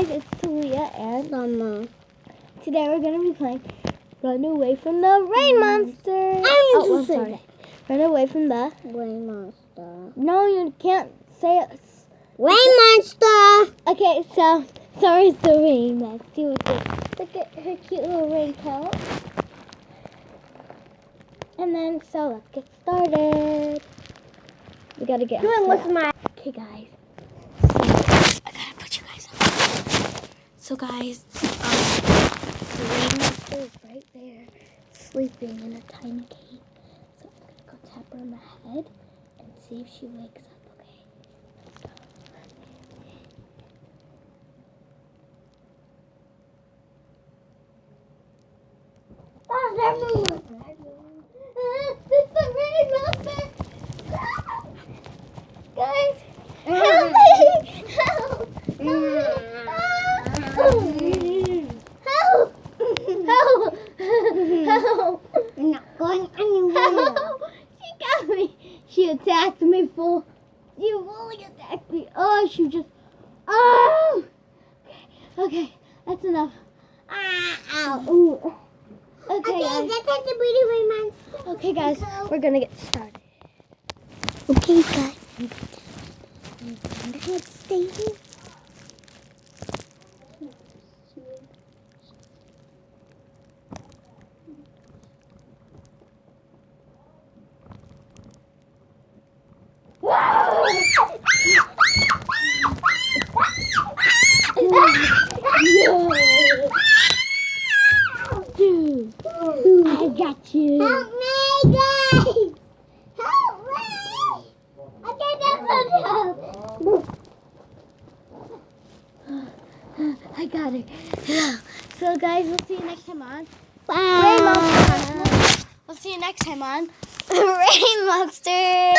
guys, it's Talia and Mama. Today we're gonna be playing Run Away from the Rain Monster. Sorry. Run away from the Rain Monster. No, you can't say it. Rain Monster. Okay, so sorry, it's the Rain Monster. Look at her cute little raincoat. And then, so let's get started. We gotta get. What's my? Okay, guys. I gotta put you guys on. So, guys, the Rain Monster is right there, sleeping in a tiny cave. So I'm gonna go tap her on the head and see if she wakes up. Okay. It's the Rain Monster! Guys, help me! Help! Help! Help! Help! I'm not going anywhere. Help! She got me. She attacked me full. She fully attacked me. Oh, she just. Oh! Okay, that's enough. Ow. Ooh. Okay, Okay, guys. that's the beauty Rain Monster. Okay, guys, we're gonna get started. Okay, guys. Let's stay here. Dude, I got you. Help me, guys! Help me! Okay, that's enough. I got it. So, guys, we'll see you next time on Bye. Rain Monster. We'll see you next time on Rain Monster.